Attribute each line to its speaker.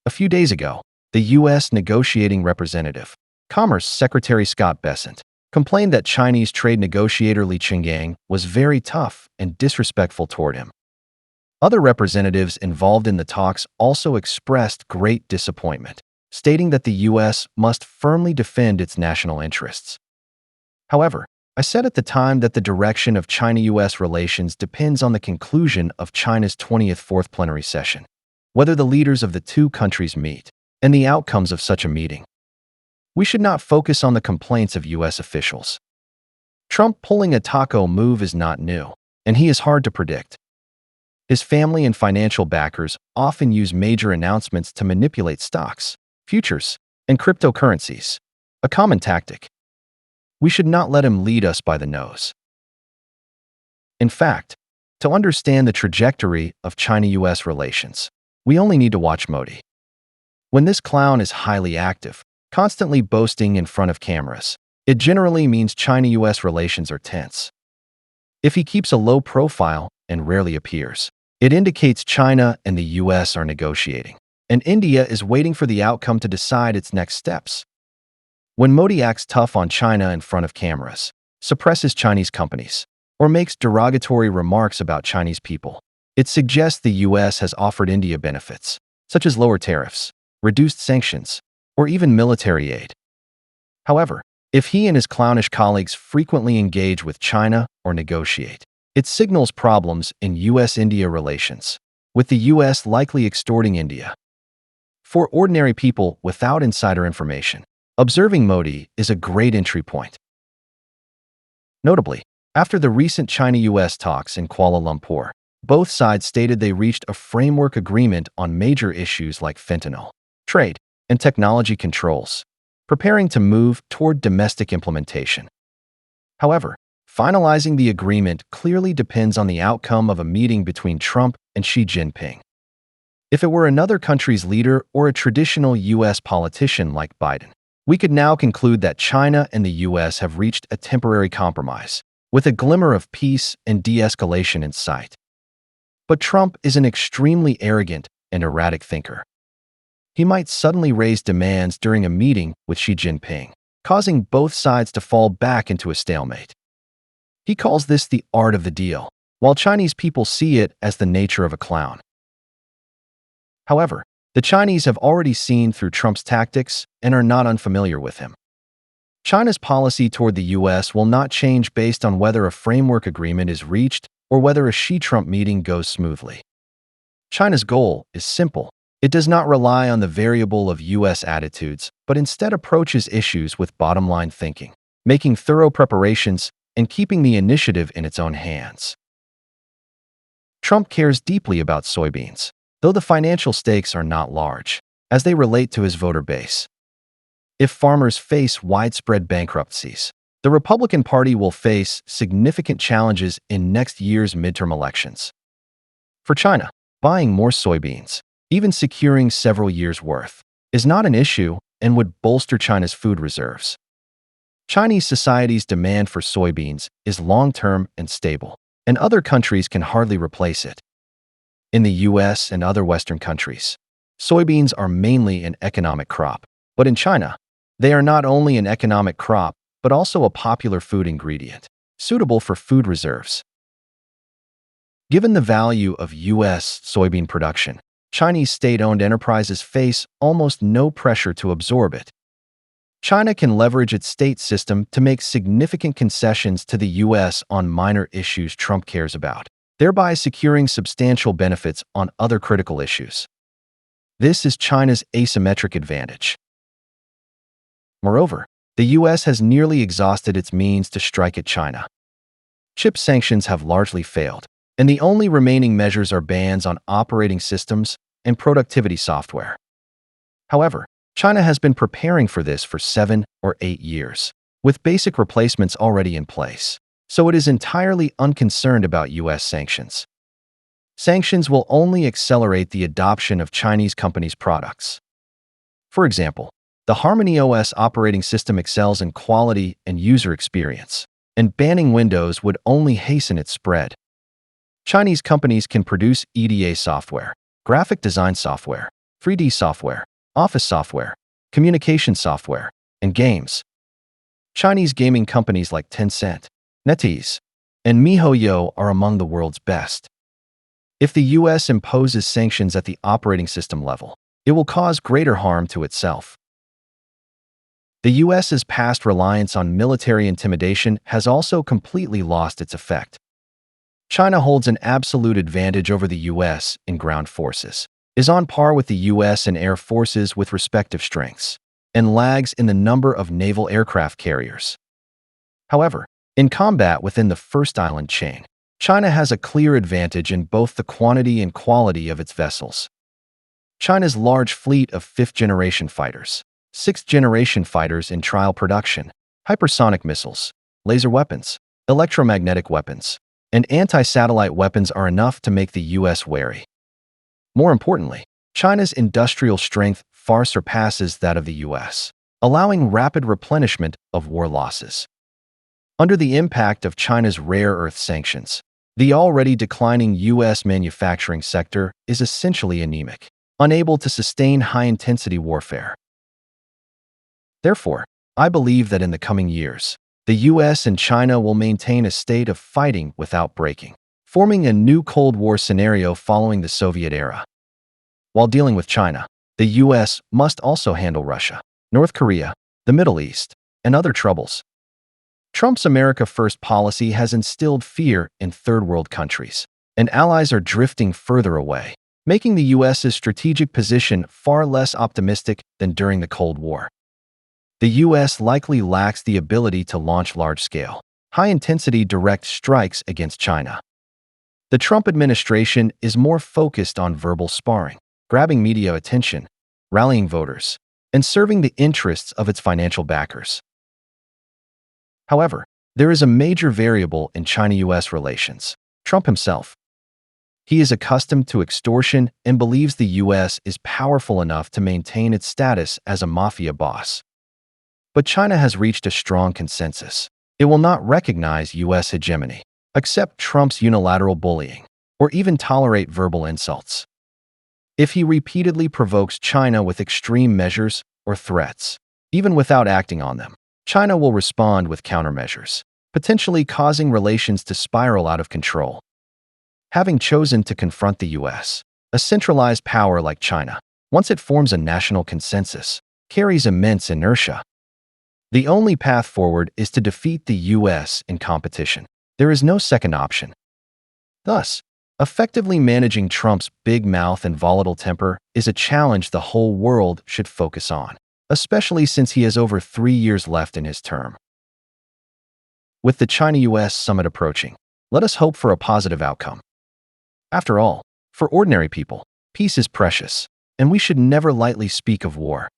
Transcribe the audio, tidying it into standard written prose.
Speaker 1: A few days ago, the U.S. negotiating representative, Commerce Secretary Scott Bessent, complained that Chinese trade negotiator Li Qinggang was very tough and disrespectful toward him. Other representatives involved in the talks also expressed great disappointment, stating that the U.S. must firmly defend its national interests. However, I said at the time that the direction of China-U.S. relations depends on the conclusion of China's 20th Fourth Plenary Session, whether the leaders of the two countries meet, and the outcomes of such a meeting. We should not focus on the complaints of U.S. officials. Trump pulling a taco move is not new, and he is hard to predict. His family and financial backers often use major announcements to manipulate stocks, futures, and cryptocurrencies, a common tactic. We should not let him lead us by the nose. In fact, to understand the trajectory of China-U.S. relations, we only need to watch Modi. When this clown is highly active, constantly boasting in front of cameras, it generally means China-U.S. relations are tense. If he keeps a low profile and rarely appears, it indicates China and the U.S. are negotiating, and India is waiting for the outcome to decide its next steps. When Modi acts tough on China in front of cameras, suppresses Chinese companies, or makes derogatory remarks about Chinese people, it suggests the U.S. has offered India benefits, such as lower tariffs, reduced sanctions, or even military aid. However, if he and his clownish colleagues frequently engage with China or negotiate, it signals problems in U.S.-India relations, with the U.S. likely extorting India. For ordinary people without insider information, observing Modi is a great entry point. Notably, after the recent China-U.S. talks in Kuala Lumpur, both sides stated they reached a framework agreement on major issues like fentanyl, trade, and technology controls, preparing to move toward domestic implementation. However, finalizing the agreement clearly depends on the outcome of a meeting between Trump and Xi Jinping. If it were another country's leader or a traditional U.S. politician like Biden, we could now conclude that China and the U.S. have reached a temporary compromise, with a glimmer of peace and de-escalation in sight. But Trump is an extremely arrogant and erratic thinker. He might suddenly raise demands during a meeting with Xi Jinping, causing both sides to fall back into a stalemate. He calls this the art of the deal, while Chinese people see it as the nature of a clown. However, the Chinese have already seen through Trump's tactics and are not unfamiliar with him. China's policy toward the U.S. will not change based on whether a framework agreement is reached or whether a Xi-Trump meeting goes smoothly. China's goal is simple. It does not rely on the variable of U.S. attitudes, but instead approaches issues with bottom-line thinking, making thorough preparations, and keeping the initiative in its own hands. Trump cares deeply about soybeans, though the financial stakes are not large, as they relate to his voter base. If farmers face widespread bankruptcies, the Republican Party will face significant challenges in next year's midterm elections. For China, buying more soybeans, even securing several years' worth, is not an issue and would bolster China's food reserves. Chinese society's demand for soybeans is long-term and stable, and other countries can hardly replace it. In the U.S. and other Western countries, soybeans are mainly an economic crop, but in China, they are not only an economic crop, but also a popular food ingredient, suitable for food reserves. Given the value of U.S. soybean production, Chinese state-owned enterprises face almost no pressure to absorb it. China can leverage its state system to make significant concessions to the U.S. on minor issues Trump cares about, thereby securing substantial benefits on other critical issues. This is China's asymmetric advantage. Moreover, the U.S. has nearly exhausted its means to strike at China. Chip sanctions have largely failed, and the only remaining measures are bans on operating systems and productivity software. However, China has been preparing for this for 7 or 8 years, with basic replacements already in place, so it is entirely unconcerned about U.S. sanctions. Sanctions will only accelerate the adoption of Chinese companies' products. For example, the Harmony OS operating system excels in quality and user experience, and banning Windows would only hasten its spread. Chinese companies can produce EDA software, graphic design software, 3D software, office software, communication software, and games. Chinese gaming companies like Tencent, NetEase, and MiHoYo are among the world's best. If the US imposes sanctions at the operating system level, it will cause greater harm to itself. The US's past reliance on military intimidation has also completely lost its effect. China holds an absolute advantage over the US in ground forces, is on par with the US and air forces with respective strengths, and lags in the number of naval aircraft carriers. However, in combat within the first island chain, China has a clear advantage in both the quantity and quality of its vessels. China's large fleet of fifth-generation fighters, sixth-generation fighters in trial production, hypersonic missiles, laser weapons, electromagnetic weapons, and anti-satellite weapons are enough to make the US wary. More importantly, China's industrial strength far surpasses that of the US, allowing rapid replenishment of war losses. Under the impact of China's rare earth sanctions, the already declining US manufacturing sector is essentially anemic, unable to sustain high-intensity warfare. Therefore, I believe that in the coming years, the US and China will maintain a state of fighting without breaking, forming a new Cold War scenario following the Soviet era. While dealing with China, the US must also handle Russia, North Korea, the Middle East, and other troubles. Trump's America First policy has instilled fear in third-world countries, and allies are drifting further away, making the US's strategic position far less optimistic than during the Cold War. The US likely lacks the ability to launch large-scale, high-intensity direct strikes against China. The Trump administration is more focused on verbal sparring, grabbing media attention, rallying voters, and serving the interests of its financial backers. However, there is a major variable in China-US relations: Trump himself. He is accustomed to extortion and believes the US is powerful enough to maintain its status as a mafia boss. But China has reached a strong consensus. It will not recognize US hegemony, accept Trump's unilateral bullying, or even tolerate verbal insults. If he repeatedly provokes China with extreme measures or threats, even without acting on them, China will respond with countermeasures, potentially causing relations to spiral out of control. Having chosen to confront the US, a centralized power like China, once it forms a national consensus, carries immense inertia. The only path forward is to defeat the US in competition. There is no second option. Thus, effectively managing Trump's big mouth and volatile temper is a challenge the whole world should focus on, especially since he has over 3 years left in his term. With the China-US summit approaching, let us hope for a positive outcome. After all, for ordinary people, peace is precious, and we should never lightly speak of war.